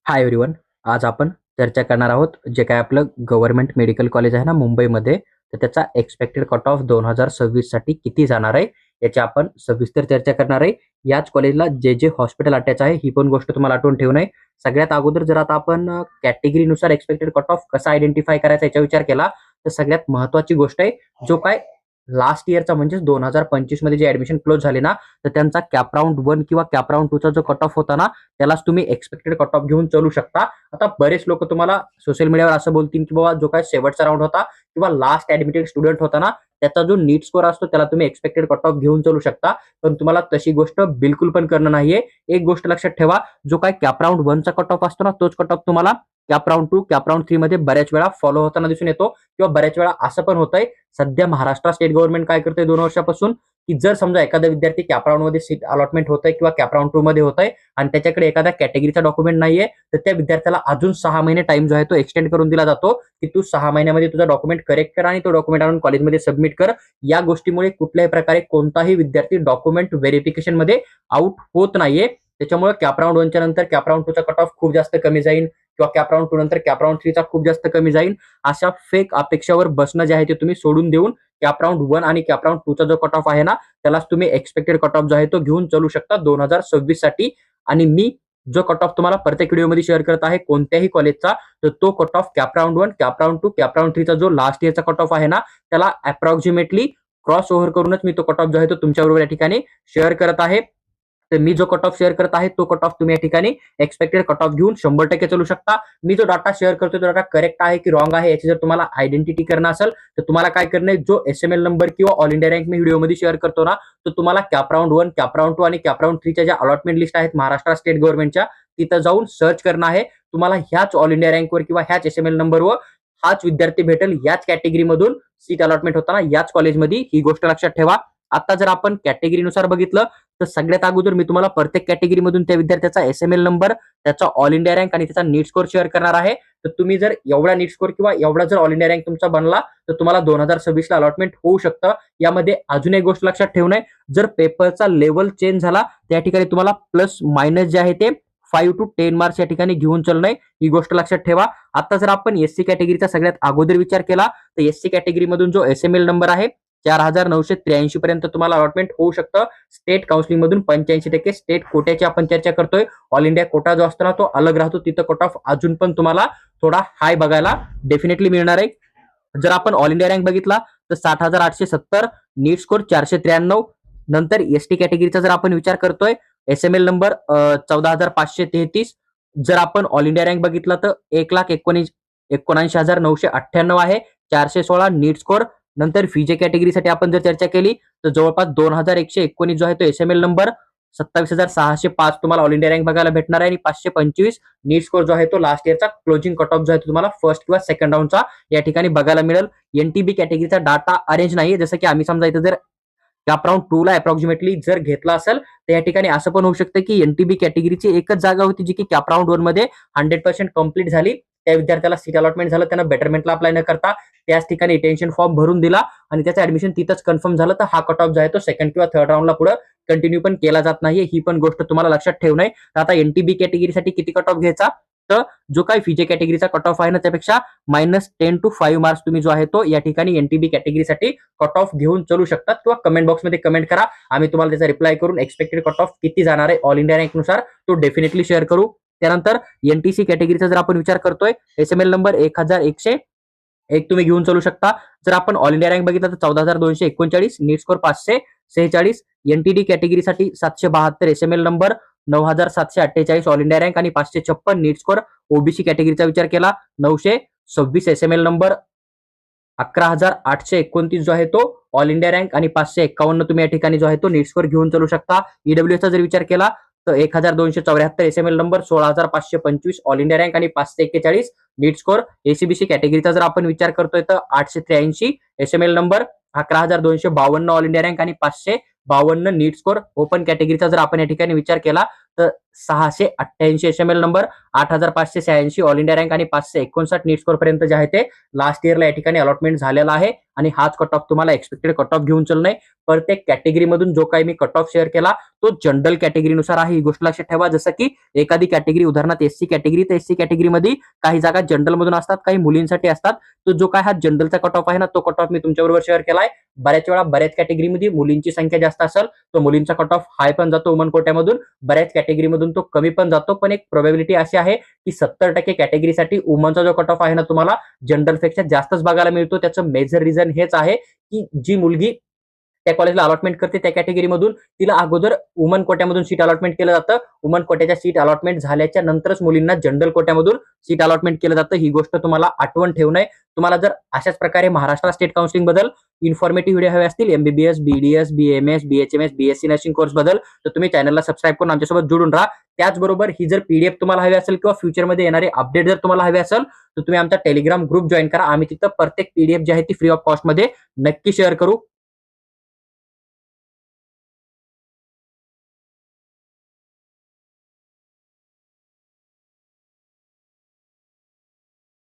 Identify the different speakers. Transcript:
Speaker 1: Hi everyone. आज आपण चर्चा करणार आहोत जे काय आपलं गव्हर्नमेंट मेडिकल कॉलेज आहे ना मुंबईमध्ये, तर त्याचा एक्सपेक्टेड कट ऑफ 2026 साठी किती जाणार आहे याची आपण सविस्तर चर्चा करणार आहे. याच कॉलेजला जे जे हॉस्पिटल अटॅच आहे ही पण गोष्ट तुम्हाला आठवून ठेवून आहे. सगळ्यात अगोदर जर आता आपण कॅटेगरीनुसार एक्सपेक्टेड कट ऑफ कसा आयडेंटिफाय करायचा याचा विचार केला तर सगळ्यात महत्वाची गोष्ट आहे जो काय लास्ट इयरचा म्हणजे 2025 मध्ये जे ऍडमिशन क्लोज झाले ना, तर त्यांचा कॅप राऊंड 1 किंवा कॅप राऊंड 2 चा जो कट ऑफ होता ना, त्यालाच तुम्ही एक्सपेक्टेड कट ऑफ घेऊन चालू शकता. आता बरेच लोक तुम्हाला सोशल मीडियावर असं बोलतील की बाबा जो काय शेवटचा राऊंड होता किंवा लास्ट ऍडमिटेड स्टुडंट होता ना, त्याचा जो नीट स्कोर असतो त्याला तुम्ही एक्सपेक्टेड कट ऑफ घेऊन चालू शकता. पण तुम्हाला तशी गोष्ट बिलकुल पण करणं नाहीये. एक गोष्ट लक्षात ठेवा, जो काय कॅप राऊंड 1 चा कट ऑफ असतो ना, तोच कट ऑफ तुम्हाला कॅप राऊंड 2 कॅप राऊंड 3 मध्ये बऱ्याच वेळा फॉलो होताना दिसून येतो. किंवा बऱ्याच वेळा असं पण होतंय, सध्या महाराष्ट्र स्टेट गव्हर्नमेंट काय करतंय 2 वर्षापासून, की जर समजा एखादा विद्यार्थी कॅप राऊंड मध्ये सीट अलॉटमेंट होतंय किंवा कॅप राऊंड 2 मध्ये होतंय आणि त्याच्याकडे एखादा कॅटेगरीचा डॉक्युमेंट नाहीये, तर त्या विद्यार्थ्याला अजून 6 महिने टाइम जो आहे तो एक्सटेंड करून दिला जातो, की तू 6 महिन्यामध्ये तुझा डॉक्युमेंट करेक्ट कर आणि तो डॉक्युमेंट आणून कॉलेजमध्ये सबमिट कर. या गोष्टीमुळे कुठल्याही प्रकारे कोणताही विद्यार्थी डॉक्युमेंट व्हेरिफिकेशन मध्ये आउट होत नाहीये. त्याच्यामुळे कॅप राऊंड 1 च्या नंतर कॅप राऊंड 2 चा कट ऑफ खूप जास्त कमी जाईल किंवा कॅप राऊंड 2 नंतर कॅप राऊंड 3 चा खूप जास्त कमी जाईल. अशा फेक अपेक्षावर बसणं जे आहे ते तुम्ही सोडून देऊन कॅप राऊंड 1 आणि कॅप राऊंड 2 चा जो कट ऑफ आहे ना, त्यालाच तुम्ही एक्सपेक्टेड कट ऑफ जो आहे तो घेऊन चालू शकता 2026 साठी. आणि मी जो कट ऑफ तुम्हाला प्रत्येक व्हिडिओमध्ये शेअर करत आहे कोणत्याही कॉलेजचा, तर तो cut off cap round 1 cap round 2 cap round 3 चा जो लास्ट इयरचा कट ऑफ आहे ना, त्याला अप्रॉक्सिमेटली क्रॉस ओव्हर करूनच मी तो कट ऑफ जो आहे तो तुमच्याबरोबर या ठिकाणी शेअर करत आहे. तर मी जो कट ऑफ शेअर करत आहे तो कट ऑफ तुम्ही या ठिकाणी एक्सपेक्टेड कट ऑफ घेऊन 100% चालू शकता. मी जो डाटा शेअर करतो तो डाटा करेक्ट आहे की रॉंग आहे याची जर तुम्हाला आयडेंटिटी करणं असेल तर तुम्हाला काय करणं आहे, जो एसएमएल नंबर किंवा ऑल इंडिया रँक मी व्हिडिओमध्ये शेअर करतो ना, तर तुम्हाला कॅप राऊंड 1 कॅप राऊंड 2 आणि कॅप राऊंड 3 च्या ज्या अलॉटमेंट लिस्ट आहेत महाराष्ट्र स्टेट गव्हर्नमेंटच्या, तिथं जाऊन सर्च करणं आहे. तुम्हाला ह्याच ऑल इंडिया रँकवर किंवा ह्याच एसएमएल नंबरवर हाच विद्यार्थी भेटेल, याच कॅटेगरीमधून सीट अलॉटमेंट होताना याच कॉलेजमध्ये. ही गोष्ट लक्षात ठेवा. आता जर आपण कॅटेगरीनुसार बघितलं तर सगळ्यात अगोदर मी तुम्हाला प्रत्येक कॅटेगरीमधून त्या विद्यार्थ्याचा एसएमएल नंबर, त्याचा ऑल इंडिया रँक आणि त्याचा नीट स्कोर शेअर करणार आहे. तर तुम्ही जर एवढा नीट स्कोर किंवा एवढा जर ऑल इंडिया रँक तुमचा बनला तर तुम्हाला 2026 ला अलॉटमेंट होऊ शकतं. यामध्ये अजून एक गोष्ट लक्षात ठेवणं आहे, जर पेपरचा लेवल चेंज झाला त्या ठिकाणी तुम्हाला प्लस मायनस जे आहे ते 5 to 10 मार्क्स या ठिकाणी घेऊन चालणं आहे. ही गोष्ट लक्षात ठेवा. आता जर आपण एससी कॅटेगरीचा सगळ्यात अगोदर विचार केला तर एससी कॅटेगरीमधून जो एसएमएल नंबर आहे 4983 पर्यंत तुम्हाला अलॉटमेंट होऊ शकतं. स्टेट काउन्सिलिंग मधून 85% स्टेट कोट्याची आपण चर्चा करतोय. ऑल इंडिया कोटा जो असतो ना तो अलग राहतो, तिथं कट ऑफ अजून पण तुम्हाला थोडा हाय बघायला डेफिनेटली मिळणार आहे. जर आपण ऑल इंडिया रँक बघितला तर 60,870, नीट स्कोर 493. नंतर एसटी कॅटेगरीचा जर आपण विचार करतोय एसएमएल नंबर 14,533. जर आपण ऑल इंडिया रँक बघितला तर 1,79,998 आहे, 416 नीट स्कोर. नंतर फीजे कॅटेगरीसाठी आपण जर चर्चा केली तर जवळपास 2,119 जो आहे तो एसएमएल नंबर, 27,605 तुम्हाला ऑल इंडिया रँक बघायला भेटणार आहे आणि 525 नीट स्कोर जो आहे तो लास्ट इयरचा क्लोजिंग कट ऑफ जो आहे तो तुम्हाला फर्स्ट किंवा सेकंड राऊंडचा या ठिकाणी बघायला मिळेल. एनटीबी कॅटेगरीचा डाटा अरेंज नाही, जसं की आम्ही समजा इथं जर कॅप राऊंड 2 ला अप्रॉक्सिमेटली जर घेतला असेल तर या ठिकाणी असं पण होऊ शकतं की एनटीबी कॅटेगरीची एकच जागा होती जी की कॅप राऊंड 1 मध्ये 100% कंप्लीट झाली. त्या विद्यार्थ्याला सीट अलॉटमेंट झालं, त्यांना बेटरमेंटला अप्लाय न करता त्याच ठिकाणी टेन्शन फॉर्म भरून दिला आणि त्याचं ऍडमिशन तिथंच कन्फर्म झालं, तर हा कट ऑफ जो आहे तो सेकंड किंवा थर्ड राऊंडला पुढे कंटिन्यू पण केला जात नाहीये. ही पण गोष्ट तुम्हाला लक्षात ठेवणं आहे. तर आता एनटीबी कॅटेगरीसाठी किती कट ऑफ घ्यायचा, तर जो काही फीजे कॅटेगरीचा कट ऑफ आहे ना त्यापेक्षा -10 to 5 मार्क्स तुम्ही जो आहे तो या ठिकाणी एनटीबी कॅटेगरीसाठी कट ऑफ घेऊन चालू शकतात. किंवा कमेंट बॉक्समध्ये कमेंट करा, आम्ही तुम्हाला त्याचा रिप्लाय करून एक्सपेक्टेड कट ऑफ किती जाणार आहे ऑल इंडिया रँकनुसार तो डेफिनेटली शेअर करू. त्यानंतर एनटीसी कॅटेगरीचा जर आपण विचार करतोय एसएमएल नंबर 1,101 तुम्ही घेऊन चालू शकता. जर आपण ऑल इंडिया रँक बघितला तर 14,239, नीट स्कोर 546. एनटीडी कॅटेगरीसाठी 772 SML number, 9,748 all India rank आणि 556 नीट स्कोर. ओबीसी कॅटेगरीचा विचार केला 926 एसएमएल नंबर, 11,829 जो आहे तो ऑल इंडिया रँक आणि 551 तुम्ही या ठिकाणी जो आहे तो नीट स्कोर घेऊन चालू शकता. ईडब्ल्यूएसचा जर विचार केला तर 1,274 SML number, 16,525 all India rank आणि 541 नीट स्कोर. एसीबीसी कॅटेगरीचा जर आपण विचार करतोय तर 883 SML number, 11,252 all India rank आणि 552 नीट स्कोर. ओपन कॅटेगरीचा जर आपण या ठिकाणी विचार केला तर 688 HML number, 8586 all India rank आणि 559 नीट स्कोर पर्यंत जे आहे ते लास्ट इयरला या ठिकाणी अलॉटमेंट झालेला आहे. आणि हाच कट ऑफ तुम्हाला एक्सपेक्टेड कट ऑफ घेऊन चालू नाही. प्रत्येक कॅटेगरीमधून जो काही मी कट ऑफ शेअर केला तो जनरल कॅटेगरीनुसार आहे, ही गोष्ट लक्षात ठेवा. जसं की एखादी कॅटेगरी उदाहरणार्थ एससी कॅटेगरी, तर एससी कॅटेगरीमध्ये काही जागा जनरल मधून असतात, काही मुलींसाठी असतात. तो जो काय हा जनरलचा कट ऑफ आहे ना, तो कट ऑफ मी तुमच्याबरोबर शेअर केलाय. बऱ्याच वेळा बऱ्याच कॅटेगरीमध्ये मुलींची संख्या जास्त असेल तो मुलींचा कट ऑफ हाय पण जातो वुमन कोट्यामधून, बऱ्याच कॅटेगरीमधून तो कमी पण जातो. पण एक प्रोबॅबिलिटी अशी आहे की 70% कॅटेगरीसाठी वुमनचा जो कट ऑफ आहे ना तुम्हाला जनरल पेक्षा जास्तच बघायला मिळतो. त्याचं मेजर रिझन हेच आहे की जी मुलगी त्या कॉलेजला अलॉटमेंट करते त्या कॅटेगरीमधून, तिला अगोदर वुमन कोट्यामधून सीट अलॉटमेंट केलं जातं. वुमन कोट्याच्या सीट अलॉटमेंट झाल्याच्या नंतरच मुलींना जनरल कोट्यामधून सीट अलॉटमेंट केलं जातं. ही गोष्ट तुम्हाला आठवण ठेवणं आहे. तुम्हाला जर अशाच प्रकारे महाराष्ट्र स्टेट काउन्सिलिंग बद्दल इन्फॉर्मेटिव्ह व्हिडिओ हवे असतील, MBBS, BDS, BMS, BHMS, BSc nursing course बद्दल, तर तुम्ही चॅनलला सबस्क्राईब करून आमच्यासोबत जोडून राहा. त्याचबरोबर ही जर पीडीएफ तुम्हाला हवी असेल किंवा फ्युचरमध्ये येणारे अपडेट जर तुम्हाला हवे असेल तर तुम्ही आमचा टेलिग्राम ग्रुप जॉईन करा. आम्ही तिथं प्रत्येक पीडीएफ जी आहे ती फ्री ऑफ कॉस्टमध्ये नक्की शेअर करू.